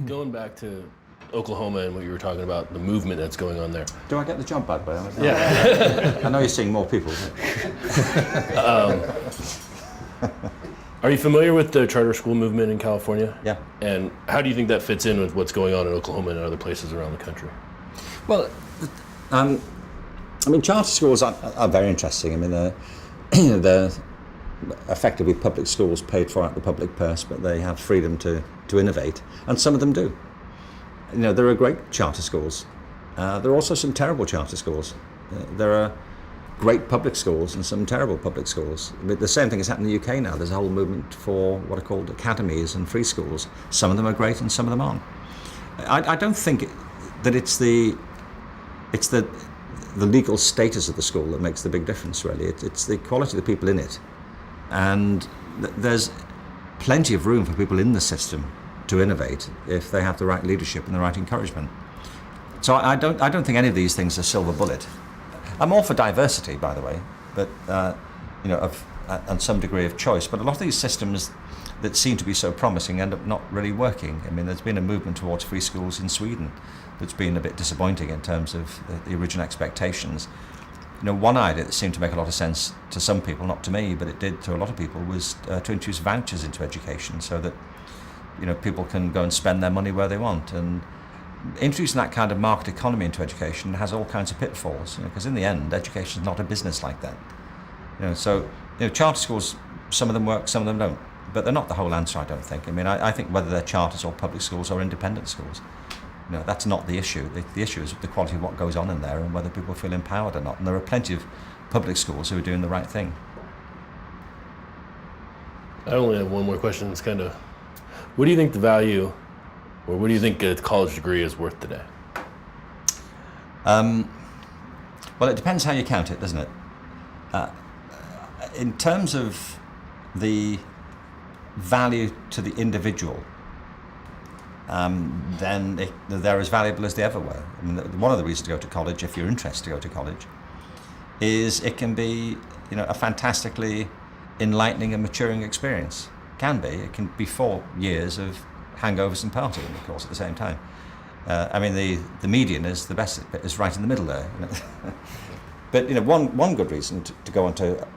Going back to Oklahoma and what you were talking about, the movement that's going on there. Do I get the job, by the way? Yeah. I know you're seeing more people. Are you familiar with the charter school movement in California? Yeah. And how do you think that fits in with what's going on in Oklahoma and other places around the country? Well, I mean, charter schools are very interesting. I mean, they're effectively public schools paid for out of the public purse, but they have freedom to innovate, and some of them do. You know, there are great charter schools. There are also some terrible charter schools. There are great public schools and some terrible public schools. But the same thing has happened in the UK now. There's a whole movement for what are called academies and free schools. Some of them are great and some of them aren't. I don't think that it's the legal status of the school that makes the big difference, really. It's the quality of the people in it. And there's plenty of room for people in the system to innovate if they have the right leadership and the right encouragement. So I don't think any of these things are silver bullet. I'm all for diversity, by the way, but and some degree of choice. But a lot of these systems that seem to be so promising end up not really working. I mean, there's been a movement towards free schools in Sweden that's been a bit disappointing in terms of the original expectations. You know, one idea that seemed to make a lot of sense to some people, not to me, but it did to a lot of people, was to introduce vouchers into education so that, you know, people can go and spend their money where they want. And introducing that kind of market economy into education has all kinds of pitfalls, because in the end, education is not a business like that. So charter schools, some of them work, some of them don't, but they're not the whole answer, I don't think. I mean, I think whether they're charters or public schools or independent schools, that's not the issue. The issue is the quality of what goes on in there and whether people feel empowered or not. And there are plenty of public schools who are doing the right thing. I only have one more question. It's kind of, what do you think the value, or what do you think a college degree is worth today? Well, it depends how you count it, doesn't it? In terms of the value to the individual, then they're as valuable as they ever were. I mean, one of the reasons to go to college, if you're interested to go to college, is it can be, a fantastically enlightening and maturing experience. It can be 4 years of hangovers and partying, of course, at the same time. I mean, the median is the best, is right in the middle there. But one good reason to go on to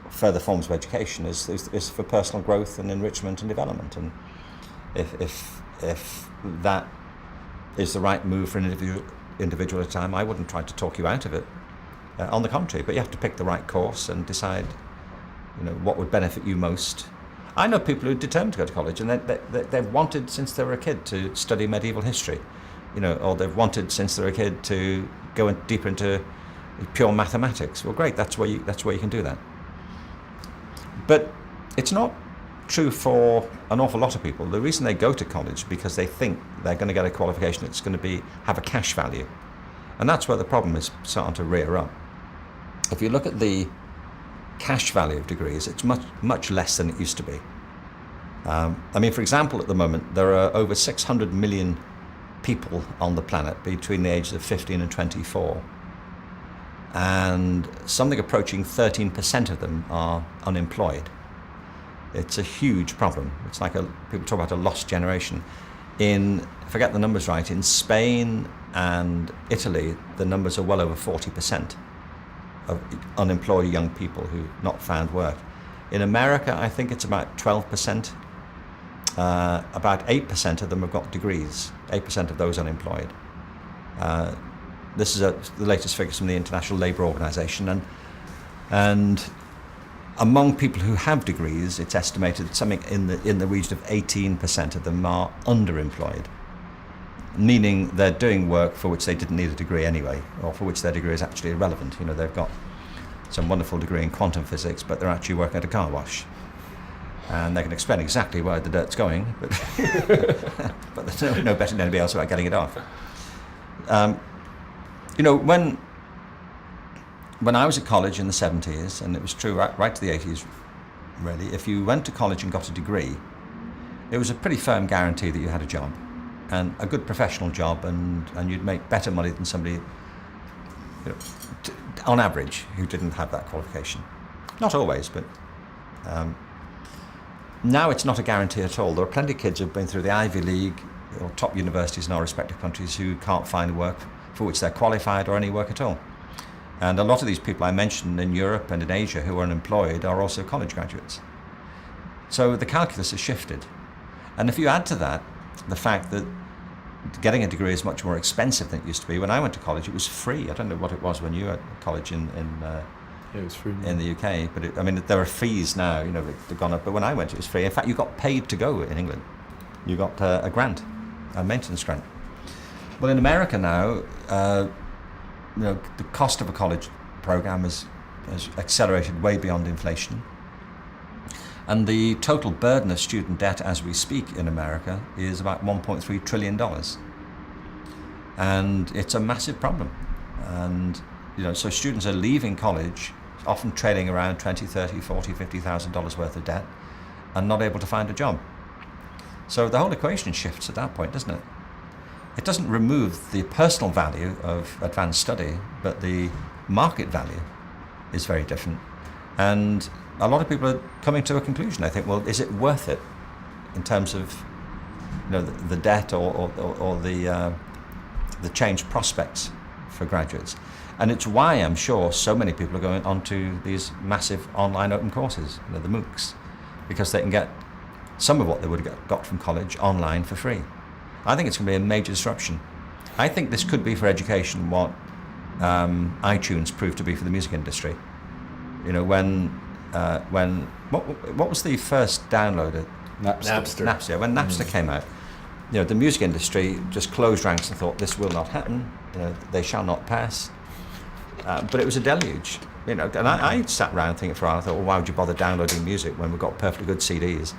further forms of education is for personal growth and enrichment and development. And if that is the right move for an individual at a time, I wouldn't try to talk you out of it. On the contrary, but you have to pick the right course and decide, what would benefit you most. I know people who are determined to go to college, and they've wanted since they were a kid to study medieval history, or they've wanted since they were a kid to go deeper into pure mathematics. Well, great, that's where you can do that. But it's not true for an awful lot of people. The reason they go to college is because they think they're going to get a qualification that's going to have a cash value, and that's where the problem is starting to rear up. If you look at the cash value of degrees, it's much less than it used to be. I mean, for example, at the moment, there are over 600 million people on the planet between the ages of 15 and 24. And something approaching 13% of them are unemployed. It's a huge problem. It's like people talk about a lost generation. I forget the numbers right, in Spain and Italy, the numbers are well over 40%. Of unemployed young people who've not found work. In America, I think it's about 12%. About 8% of them have got degrees, 8% of those unemployed. This is the latest figures from the International Labour Organization. And among people who have degrees, it's estimated something in the region of 18% of them are underemployed, meaning they're doing work for which they didn't need a degree anyway, or for which their degree is actually irrelevant. They've got some wonderful degree in quantum physics, but they're actually working at a car wash. And they can explain exactly where the dirt's going, but they're no better than anybody else about getting it off. When I was at college in the 70s, and it was true right to the 80s, really, if you went to college and got a degree, it was a pretty firm guarantee that you had a job, and a good professional job, and you'd make better money than somebody, on average, who didn't have that qualification. Not always, but now it's not a guarantee at all. There are plenty of kids who've been through the Ivy League, or top universities in our respective countries who can't find work for which they're qualified or any work at all. And a lot of these people I mentioned in Europe and in Asia who are unemployed are also college graduates. So the calculus has shifted. And if you add to that the fact that getting a degree is much more expensive than it used to be. When I went to college, it was free. I don't know what it was when you were at college in it was free in the UK, but there are fees now. They've gone up. But when I went, it was free. In fact, you got paid to go in England. You got a grant, a maintenance grant. Well, in America now, the cost of a college program has accelerated way beyond inflation. And the total burden of student debt as we speak in America is about $1.3 trillion. And it's a massive problem. And, so students are leaving college, often trailing around $20,000, $30,000, $40,000, $50,000 worth of debt, and not able to find a job. So the whole equation shifts at that point, doesn't it? It doesn't remove the personal value of advanced study, but the market value is very different. And a lot of people are coming to a conclusion. I think, well, is it worth it in terms of the debt or the changed prospects for graduates? And it's why I'm sure so many people are going onto these massive online open courses, the MOOCs, because they can get some of what they would have got from college online for free. I think it's going to be a major disruption. I think this could be for education what iTunes proved to be for the music industry. What was the first download? Napster. When Napster came out, the music industry just closed ranks and thought this will not happen. They shall not pass. But it was a deluge. And I sat around thinking for a while. I thought, well, why would you bother downloading music when we've got perfectly good CDs?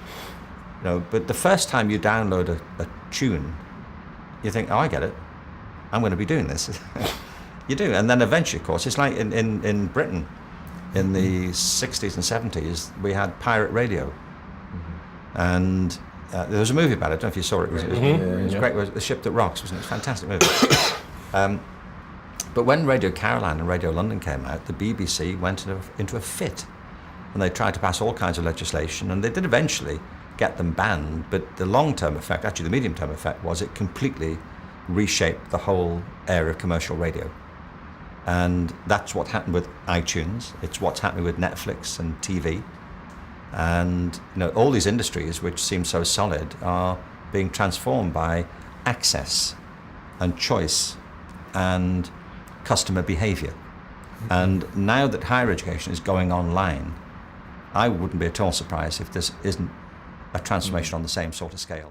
But the first time you download a tune, you think, oh, I get it. I'm going to be doing this. You do, and then eventually, of course, it's like in Britain. In the 60s and 70s, we had pirate radio. And there was a movie about it. I don't know if you saw it. It was great. It was The Ship That Rocks, wasn't it? It was a fantastic movie. But when Radio Caroline and Radio London came out, the BBC went into a fit. And they tried to pass all kinds of legislation, and they did eventually get them banned. But the long-term effect, actually the medium-term effect, was it completely reshaped the whole area of commercial radio. And that's what happened with iTunes. It's what's happening with Netflix and TV. And all these industries, which seem so solid, are being transformed by access and choice and customer behavior. And now that higher education is going online, I wouldn't be at all surprised if this isn't a transformation on the same sort of scale.